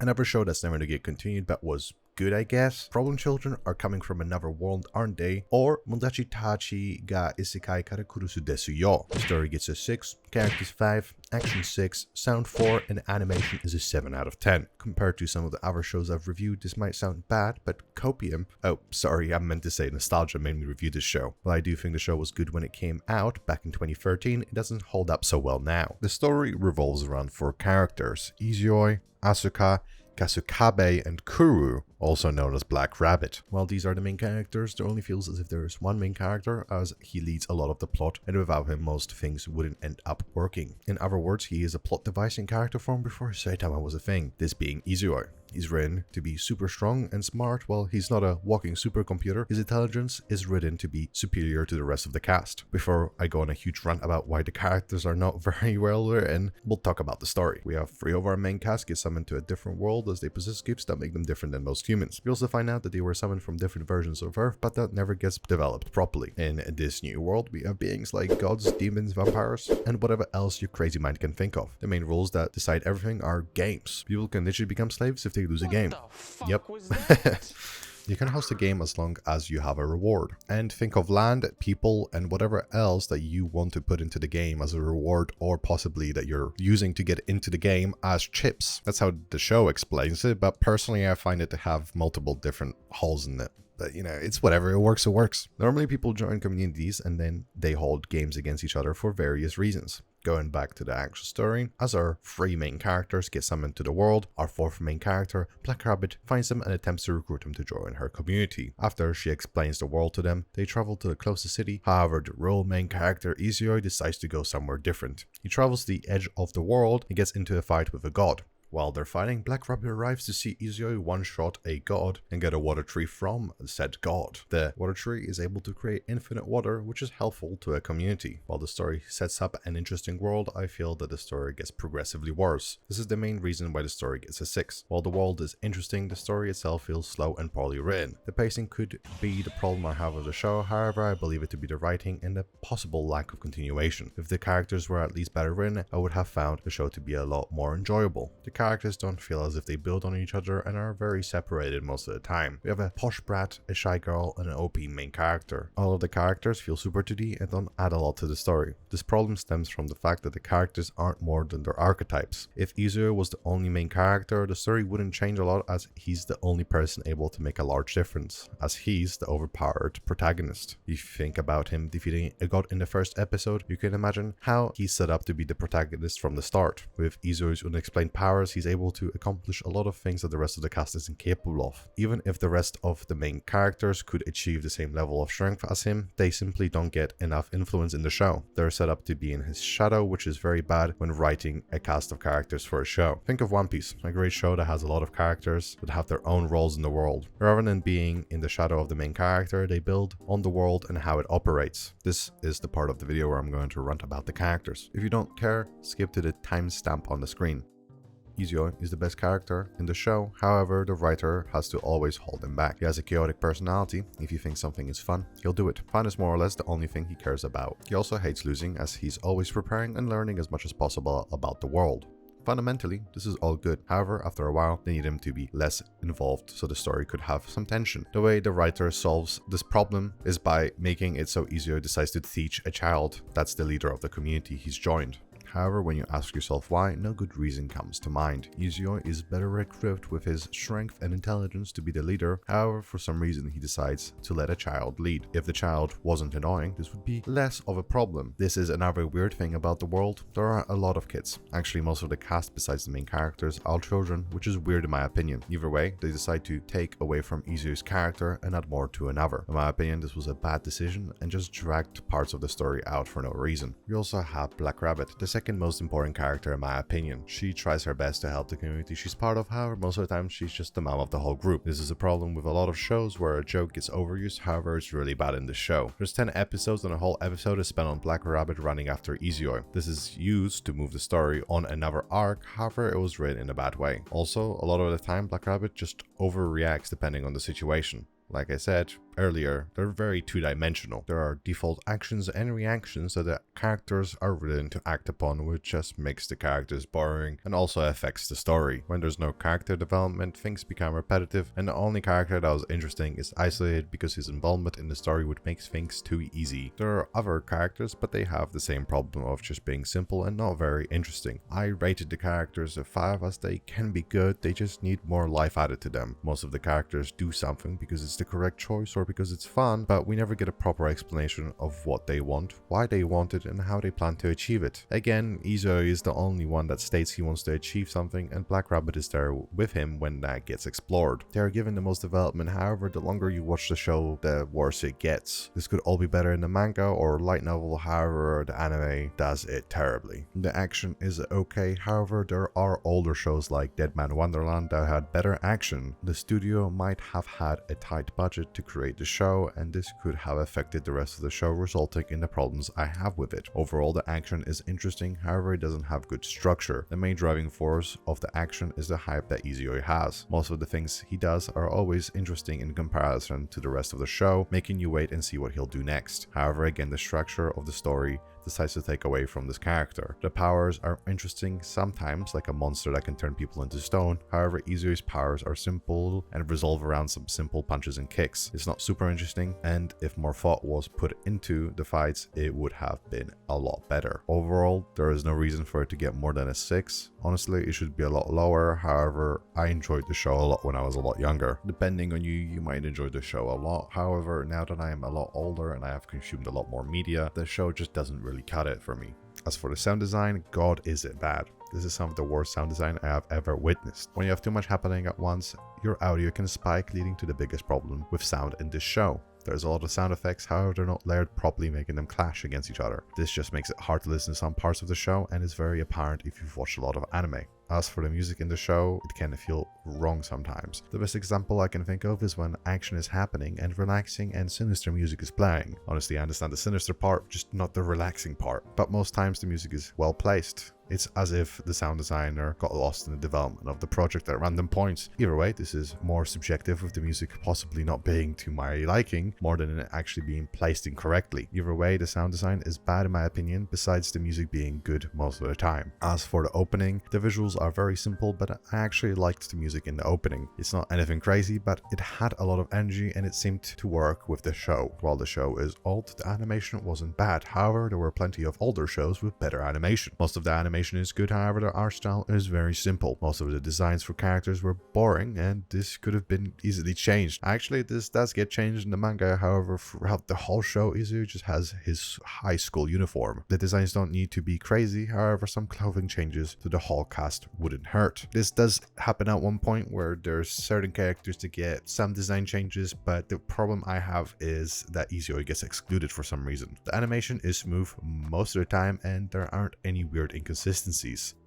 Another show that's never to get continued but was good, I guess. Problem children are coming from another world, aren't they? Or Mondachi Tachi ga Isekai kara kurusu desu yo. The story gets a 6, characters 5, action 6, sound 4, and animation is a 7 out of 10. Compared to some of the other shows I've reviewed, this might sound bad, but Copium, oh sorry, I meant to say nostalgia made me review this show. While I do think the show was good when it came out back in 2013, it doesn't hold up so well now. The story revolves around 4 characters: Izui, Asuka, Kasukabe, and Kuru, also known as Black Rabbit. While these are the main characters, there only feels as if there is one main character, as he leads a lot of the plot, and without him most things wouldn't end up working. In other words, he is a plot device in character form before Saitama was a thing, this being Izui. He's written to be super strong and smart. While he's not a walking supercomputer, his intelligence is written to be superior to the rest of the cast. Before I go on a huge rant about why the characters are not very well written, we'll talk about the story. We have 3 of our main cast get summoned to a different world as they possess gifts that make them different than most humans. We also find out that they were summoned from different versions of Earth, but that never gets developed properly. In this new world, we have beings like gods, demons, vampires, and whatever else your crazy mind can think of. The main rules that decide everything are games. People can literally become slaves if they lose a game. Yep. You can host a game as long as you have a reward. And think of land, people, and whatever else that you want to put into the game as a reward, or possibly that you're using to get into the game as chips. That's how the show explains it, but personally I find it to have multiple different holes in it. But you know, it's whatever, it works, it works. Normally people join communities and then they hold games against each other for various reasons. Going back to the actual story, as our 3 main characters get summoned to the world, our 4th main character, Black Rabbit, finds them and attempts to recruit them to join her community. After she explains the world to them, they travel to the closest city. However, the real main character, Izui, decides to go somewhere different. He travels to the edge of the world and gets into a fight with a god. While they're fighting, Black Rabbit arrives to see Izui one-shot a god and get a water tree from said god. The water tree is able to create infinite water, which is helpful to a community. While the story sets up an interesting world, I feel that the story gets progressively worse. This is the main reason why the story gets a 6. While the world is interesting, the story itself feels slow and poorly written. The pacing could be the problem I have with the show, however I believe it to be the writing and the possible lack of continuation. If the characters were at least better written, I would have found the show to be a lot more enjoyable. The characters don't feel as if they build on each other and are very separated most of the time. We have a posh brat, a shy girl, and an OP main character. All of the characters feel super 2D and don't add a lot to the story. This problem stems from the fact that the characters aren't more than their archetypes. If Izui was the only main character, the story wouldn't change a lot as he's the only person able to make a large difference, as he's the overpowered protagonist. If you think about him defeating a god in the first episode, you can imagine how he's set up to be the protagonist from the start. With Izui's unexplained powers, he's able to accomplish a lot of things that the rest of the cast isn't capable of. Even if the rest of the main characters could achieve the same level of strength as him, they simply don't get enough influence in the show. They're set up to be in his shadow, which is very bad when writing a cast of characters for a show. Think of One Piece, a great show that has a lot of characters that have their own roles in the world. Rather than being in the shadow of the main character, they build on the world and how it operates. This is the part of the video where I'm going to rant about the characters. If you don't care, skip to the timestamp on the screen. Izui is the best character in the show, however, the writer has to always hold him back. He has a chaotic personality. If he thinks something is fun, he'll do it. Fun is more or less the only thing he cares about. He also hates losing, as he's always preparing and learning as much as possible about the world. Fundamentally, this is all good. However, after a while, they need him to be less involved so the story could have some tension. The way the writer solves this problem is by making it so Izui decides to teach a child that's the leader of the community he's joined. However, when you ask yourself why, no good reason comes to mind. Izui is better equipped with his strength and intelligence to be the leader. However, for some reason he decides to let a child lead. If the child wasn't annoying, this would be less of a problem. This is another weird thing about the world. There are a lot of kids. Actually, most of the cast besides the main characters are children, which is weird in my opinion. Either way, they decide to take away from Izui's character and add more to another. In my opinion, this was a bad decision and just dragged parts of the story out for no reason. We also have Black Rabbit, the second most important character in my opinion. She tries her best to help the community she's part of, however most of the time she's just the mom of the whole group. This is a problem with a lot of shows where a joke gets overused, however it's really bad in this show. There's 10 episodes and a whole episode is spent on Black Rabbit running after Izui. This is used to move the story on another arc, however it was written in a bad way. Also, a lot of the time Black Rabbit just overreacts depending on the situation. Like I said, earlier, they're very two-dimensional. There are default actions and reactions that the characters are written to act upon, which just makes the characters boring and also affects the story. When there's no character development, things become repetitive, and the only character that was interesting is isolated because his involvement in the story would make things too easy. There are other characters, but they have the same problem of just being simple and not very interesting. I rated the characters a 5 as they can be good, they just need more life added to them. Most of the characters do something because it's the correct choice or because it's fun, but we never get a proper explanation of what they want, why they want it, and how they plan to achieve it. Again, Izoi is the only one that states he wants to achieve something, and Black Rabbit is there with him when that gets explored. They are given the most development, however, the longer you watch the show, the worse it gets. This could all be better in the manga or light novel, however, the anime does it terribly. The action is okay, however, there are older shows like Dead Man Wonderland that had better action. The studio might have had a tight budget to create the show, and this could have affected the rest of the show, resulting in the problems I have with it. Overall, the action is interesting, however, it doesn't have good structure. The main driving force of the action is the hype that Izoi has. Most of the things he does are always interesting in comparison to the rest of the show, making you wait and see what he'll do next. However, again, the structure of the story decides to take away from this character. The powers are interesting sometimes, like a monster that can turn people into stone. However, Izui's powers are simple and resolve around some simple punches and kicks. It's not super interesting, and if more thought was put into the fights, it would have been a lot better. Overall, there is no reason for it to get more than a 6. Honestly, it should be a lot lower. However, I enjoyed the show a lot when I was a lot younger. Depending on you, you might enjoy the show a lot. However, now that I am a lot older and I have consumed a lot more media, the show just doesn't really cut it for me. As for the sound design, god is it bad. This is some of the worst sound design I have ever witnessed. When you have too much happening at once, your audio can spike, leading to the biggest problem with sound in this show. There's a lot of sound effects, however they're not layered properly, making them clash against each other. This just makes it hard to listen to some parts of the show and is very apparent if you've watched a lot of anime. As for the music in the show, it can feel wrong sometimes. The best example I can think of is when action is happening and relaxing and sinister music is playing. Honestly, I understand the sinister part, just not the relaxing part. But most times the music is well placed. It's as if the sound designer got lost in the development of the project at random points. Either way, this is more subjective, with the music possibly not being to my liking, more than it actually being placed incorrectly. Either way, the sound design is bad in my opinion, besides the music being good most of the time. As for the opening, the visuals are very simple, but I actually liked the music in the opening. It's not anything crazy, but it had a lot of energy and it seemed to work with the show. While the show is old, the animation wasn't bad. However, there were plenty of older shows with better animation. Most of the animation is good, however the art style is very simple. Most of the designs for characters were boring, and this could have been easily changed. Actually, this does get changed in the manga, however throughout the whole show Izui just has his high school uniform. The designs don't need to be crazy, however some clothing changes to the whole cast wouldn't hurt. This does happen at one point where there's certain characters to get some design changes, but the problem I have is that Izui gets excluded for some reason. The animation is smooth most of the time and there aren't any weird inconsistencies.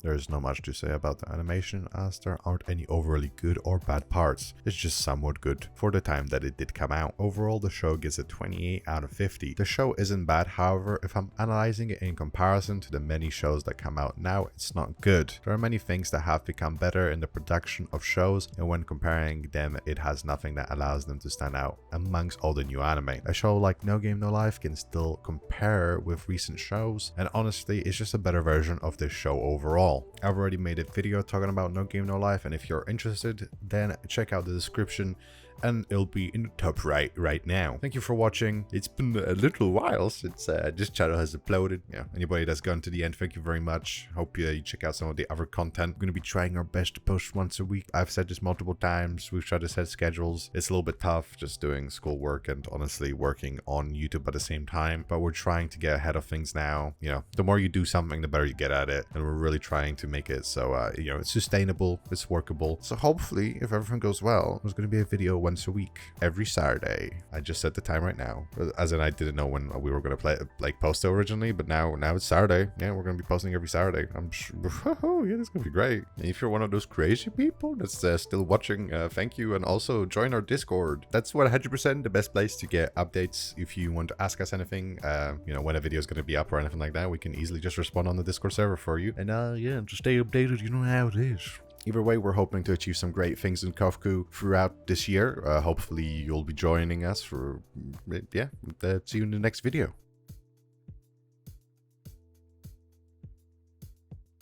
There is not much to say about the animation, as there aren't any overly good or bad parts. It's just somewhat good for the time that it did come out. Overall, the show gets a 28 out of 50. The show isn't bad, however, if I'm analyzing it in comparison to the many shows that come out now, it's not good. There are many things that have become better in the production of shows, and when comparing them, it has nothing that allows them to stand out amongst all the new anime. A show like No Game No Life can still compare with recent shows, and honestly, it's just a better version of this show overall. I've already made a video talking about No Game No Life, and if you're interested, then check out the description and it'll be in the top right now. Thank you for watching. It's been a little while since this channel has uploaded. Yeah, anybody that's gone to the end, thank you very much. Hope you check out some of the other content. We're going to be trying our best to post once a week. I've said this multiple times. We've tried to set schedules. It's a little bit tough just doing schoolwork and honestly working on YouTube at the same time, but we're trying to get ahead of things now. You know, the more you do something, the better you get at it, and we're really trying to make it so you know, it's sustainable, it's workable. So hopefully, if everything goes well, there's going to be a video once a week, every Saturday. I just set the time right now, as in I didn't know when we were going to post it originally, but now it's Saturday. Yeah, we're going to be posting every Saturday. I'm sure, oh yeah, that's going to be great. And if you're one of those crazy people that's still watching, thank you, and also join our Discord. That's 100% the best place to get updates. If you want to ask us anything, you know, when a video is going to be up or anything like that, we can easily just respond on the Discord server for you. And yeah, just stay updated. You know how it is. Either way, we're hoping to achieve some great things in Kofku throughout this year. Hopefully you'll be joining us for, yeah, see you in the next video.